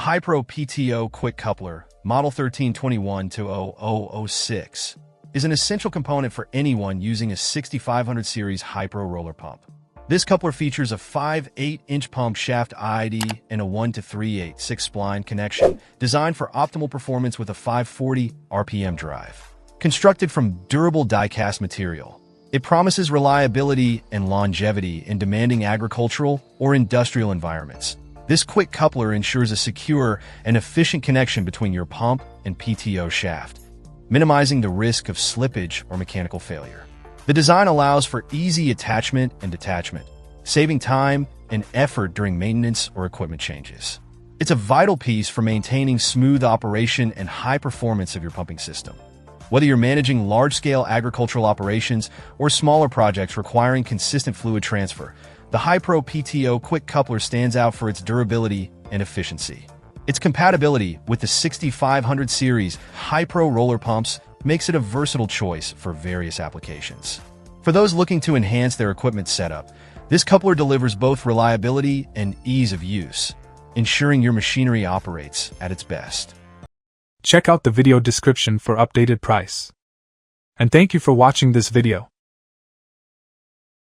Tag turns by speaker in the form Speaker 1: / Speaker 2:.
Speaker 1: The Hypro PTO quick coupler, model 1321-0006, is an essential component for anyone using a 6500 series Hypro roller pump. This coupler features a 5/8-inch pump shaft IID and a 1-3/8 6-spline connection designed for optimal performance with a 540 RPM drive. Constructed from durable die-cast material, it promises reliability and longevity in demanding agricultural or industrial environments. This quick coupler ensures a secure and efficient connection between your pump and PTO shaft, minimizing the risk of slippage or mechanical failure. The design allows for easy attachment and detachment, saving time and effort during maintenance or equipment changes. It's a vital piece for maintaining smooth operation and high performance of your pumping system. Whether you're managing large-scale agricultural operations or smaller projects requiring consistent fluid transfer, the Hypro PTO quick coupler stands out for its durability and efficiency. Its compatibility with the 6500 series Hypro roller pumps makes it a versatile choice for various applications. For those looking to enhance their equipment setup, this coupler delivers both reliability and ease of use, ensuring your machinery operates at its best.
Speaker 2: Check out the video description for updated price. And thank you for watching this video.